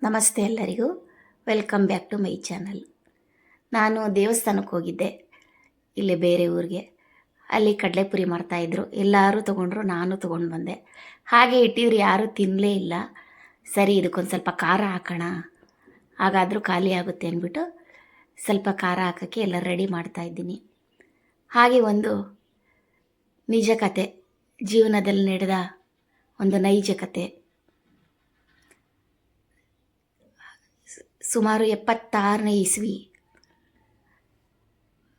ನಮಸ್ತೆ ಎಲ್ಲರಿಗೂ, welcome back to my channel. ನಾನು ದೇವಸ್ಥಾನಕ್ಕೆ ಹೋಗಿದ್ದೆ, ಇಲ್ಲೇ ಬೇರೆ ಊರಿಗೆ. ಅಲ್ಲಿ ಕಡಲೆಪುರಿ ಮಾಡ್ತಾಯಿದ್ರು. ಎಲ್ಲರೂ ತೊಗೊಂಡ್ರು, ನಾನು ತೊಗೊಂಡು ಬಂದೆ. ಹಾಗೆ ಇಟ್ಟಿದ್ರು, ಯಾರೂ ತಿನ್ನಲೇ ಇಲ್ಲ. ಸರಿ, ಇದಕ್ಕೊಂದು ಸ್ವಲ್ಪ ಖಾರ ಹಾಕೋಣ, ಹಾಗಾದರೂ ಖಾಲಿ ಆಗುತ್ತೆ ಅಂದ್ಬಿಟ್ಟು ಸ್ವಲ್ಪ ಖಾರ ಹಾಕೋಕ್ಕೆ ಎಲ್ಲ ರೆಡಿ ಮಾಡ್ತಾಯಿದ್ದೀನಿ. ಹಾಗೆ ಒಂದು ನಿಜ ಕತೆ, ಜೀವನದಲ್ಲಿ ನಡೆದ ಒಂದು ನೈಜ ಕತೆ. ಸುಮಾರು 76ನೇ ಇಸ್ವಿ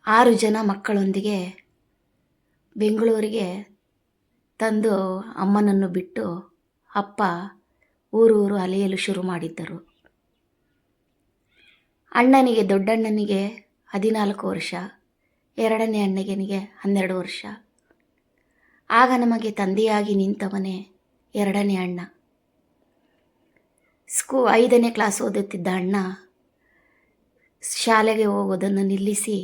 6 ಜನ ಮಕ್ಕಳೊಂದಿಗೆ ಬೆಂಗಳೂರಿಗೆ ತಂದು ಅಮ್ಮನನ್ನು ಬಿಟ್ಟು ಅಪ್ಪ ಊರೂರು ಅಲೆಯಲು ಶುರು ಮಾಡಿದ್ದರು. ಅಣ್ಣನಿಗೆ, ದೊಡ್ಡಣ್ಣನಿಗೆ 14 ವರ್ಷ, ಎರಡನೇ ಅಣ್ಣನಿಗೆ 12 ವರ್ಷ. ಆಗ ನಮಗೆ ತಂದೆಯಾಗಿ ನಿಂತವನೇ ಎರಡನೇ ಅಣ್ಣ. 5ನೇ ಕ್ಲಾಸ್ ಓದುತ್ತಿದ್ದ ಅಣ್ಣ ಶಾಲೆಗೆ ಹೋಗೋದನ್ನು ನಿಲ್ಲಿಸಿ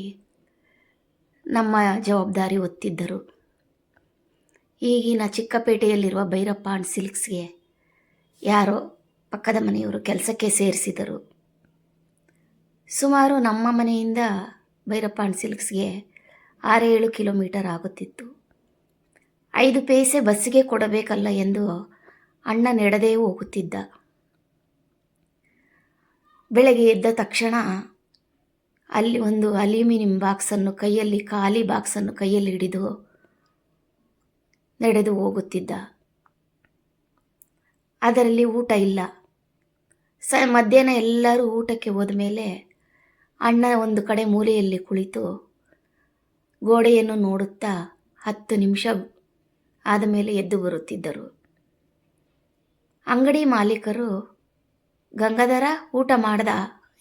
ನಮ್ಮ ಜವಾಬ್ದಾರಿ ಹೊತ್ತಿದ್ದರು. ಈಗಿನ ಚಿಕ್ಕಪೇಟೆಯಲ್ಲಿರುವ ಭೈರಪ್ಪ ಅಂಡ್ ಸಿಲ್ಕ್ಸ್ಗೆ ಯಾರೋ ಪಕ್ಕದ ಮನೆಯವರು ಕೆಲಸಕ್ಕೆ ಸೇರಿಸಿದರು. ಸುಮಾರು ನಮ್ಮ ಮನೆಯಿಂದ ಭೈರಪ್ಪ ಅಂಡ್ ಸಿಲ್ಕ್ಸ್ಗೆ 6-7 ಕಿಲೋಮೀಟರ್ ಆಗುತ್ತಿತ್ತು. 5 ಪೈಸೆ ಬಸ್ಸಿಗೆ ಕೊಡಬೇಕಲ್ಲ ಎಂದು ಅಣ್ಣ ನಡೆದೇ ಹೋಗುತ್ತಿದ್ದ. ಬೆಳಗ್ಗೆ ಎದ್ದ ತಕ್ಷಣ ಅಲ್ಲಿ ಒಂದು ಅಲ್ಯೂಮಿನಿಯಂ ಬಾಕ್ಸನ್ನು ಕೈಯಲ್ಲಿ, ಖಾಲಿ ಬಾಕ್ಸನ್ನು ಕೈಯಲ್ಲಿ ಹಿಡಿದು ನಡೆದು ಹೋಗುತ್ತಿದ್ದ. ಅದರಲ್ಲಿ ಊಟ ಇಲ್ಲ. ಮಧ್ಯಾಹ್ನ ಎಲ್ಲರೂ ಊಟಕ್ಕೆ ಹೋದ ಮೇಲೆ ಅಣ್ಣ ಒಂದು ಕಡೆ ಮೂಲೆಯಲ್ಲಿ ಕುಳಿತು ಗೋಡೆಯನ್ನು ನೋಡುತ್ತಾ 10 ನಿಮಿಷ ಆದ ಮೇಲೆ ಎದ್ದು ಬರುತ್ತಿದ್ದರು. ಅಂಗಡಿ ಮಾಲೀಕರು, ಗಂಗಾಧರ ಊಟ ಮಾಡ್ದ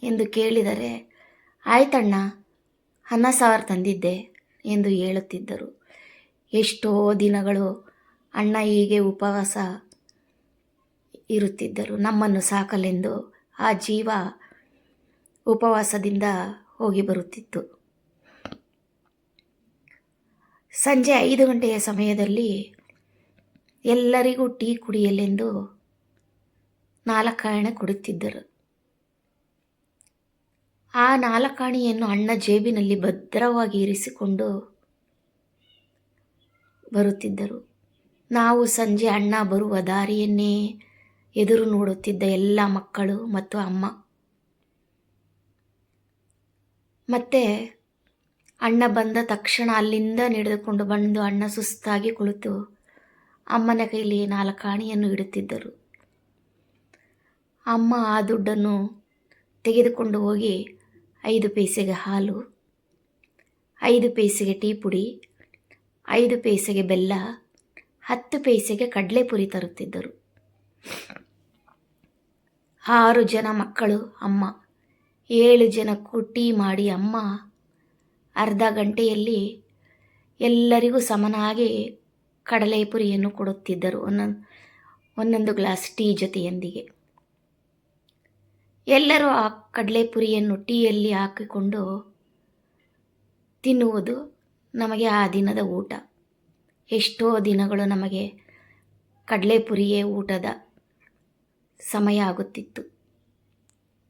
ಎಂದು ಕೇಳಿದರೆ, ಆಯ್ತಣ್ಣ, ಅನ್ನ ಸಾರು ತಂದಿದ್ದೆ ಎಂದು ಹೇಳುತ್ತಿದ್ದರು. ಎಷ್ಟೋ ದಿನಗಳು ಅಣ್ಣ ಹೀಗೆ ಉಪವಾಸ ಇರುತ್ತಿದ್ದರು. ನಮ್ಮನ್ನು ಸಾಕಲೆಂದು ಆ ಜೀವ ಉಪವಾಸದಿಂದ ಹೋಗಿ ಬರುತ್ತಿತ್ತು. ಸಂಜೆ 5 ಗಂಟೆಯ ಸಮಯದಲ್ಲಿ ಎಲ್ಲರಿಗೂ ಟೀ ಕುಡಿಯಲೆಂದು 4 ಆಣೆ ಕೊಡುತ್ತಿದ್ದರು. ಆ 4 ಆಣೆಯನ್ನು ಅಣ್ಣ ಜೇಬಿನಲ್ಲಿ ಭದ್ರವಾಗಿ ಇರಿಸಿಕೊಂಡು ಬರುತ್ತಿದ್ದರು. ನಾವು ಸಂಜೆ ಅಣ್ಣ ಬರುವ ದಾರಿಯನ್ನೇ ಎದುರು ನೋಡುತ್ತಿದ್ದ ಎಲ್ಲ ಮಕ್ಕಳು ಮತ್ತು ಅಮ್ಮ. ಮತ್ತೆ ಅಣ್ಣ ಬಂದ ತಕ್ಷಣ ಅಲ್ಲಿಂದ ನಡೆದುಕೊಂಡು ಬಂದು ಅಣ್ಣ ಸುಸ್ತಾಗಿ ಕುಳಿತು ಅಮ್ಮನ ಕೈಲಿ 4 ಆಣೆಯನ್ನು ಇಡುತ್ತಿದ್ದರು. ಅಮ್ಮ ಆ ದುಡ್ಡನ್ನು ತೆಗೆದುಕೊಂಡು ಹೋಗಿ 5 ಪೈಸೆಗೆ ಹಾಲು, 5 ಪೈಸೆಗೆ ಟೀ ಪುಡಿ, 5 ಪೈಸೆಗೆ ಬೆಲ್ಲ, 10 ಪೈಸೆಗೆ ಕಡಲೆಪುರಿ ತರುತ್ತಿದ್ದರು. 6 ಜನ ಮಕ್ಕಳು, ಅಮ್ಮ 7 ಜನಕ್ಕೂ ಟೀ ಮಾಡಿ ಅಮ್ಮ ಅರ್ಧ ಗಂಟೆಯಲ್ಲಿ ಎಲ್ಲರಿಗೂ ಸಮನಾಗಿ ಕಡಲೆಪುರಿಯನ್ನು ಕೊಡುತ್ತಿದ್ದರು, ಒಂದೊಂದು ಗ್ಲಾಸ್ ಟೀ ಜೊತೆಯೊಂದಿಗೆ. ಎಲ್ಲರೂ ಆ ಕಡಲೆಪುರಿಯನ್ನು ಟೀಯಲ್ಲಿ ಹಾಕಿಕೊಂಡು ತಿನ್ನುವುದು ನಮಗೆ ಆ ದಿನದ ಊಟ. ಎಷ್ಟೋ ದಿನಗಳು ನಮಗೆ ಕಡಲೆಪುರಿಯೇ ಊಟದ ಸಮಯ ಆಗುತ್ತಿತ್ತು.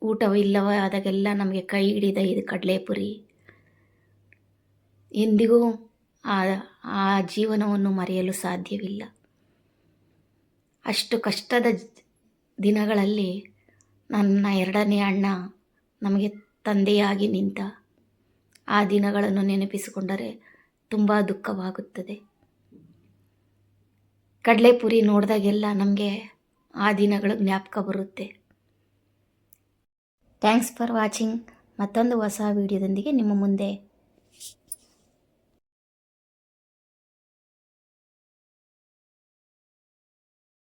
ಊಟವಿಲ್ಲವಾದಾಗೆಲ್ಲ ನಮಗೆ ಕೈ ಹಿಡಿದ ಇದು ಕಡಲೆಪುರಿ. ಎಂದಿಗೂ ಆ ಜೀವನವನ್ನು ಮರೆಯಲು ಸಾಧ್ಯವಿಲ್ಲ. ಅಷ್ಟು ಕಷ್ಟದ ದಿನಗಳಲ್ಲಿ ನನ್ನ ಎರಡನೇ ಅಣ್ಣ ನಮಗೆ ತಂದೆಯಾಗಿ ನಿಂತ ಆ ದಿನಗಳನ್ನು ನೆನಪಿಸಿಕೊಂಡರೆ ತುಂಬ ದುಃಖವಾಗುತ್ತದೆ. ಕಡಲೆಪುರಿ ನೋಡಿದಾಗೆಲ್ಲ ನಮಗೆ ಆ ದಿನಗಳು ಜ್ಞಾಪಕ ಬರುತ್ತೆ. Thanks for watching. ಮತ್ತೊಂದು ಹೊಸ ವಿಡಿಯೋದೊಂದಿಗೆ ನಿಮ್ಮ ಮುಂದೆ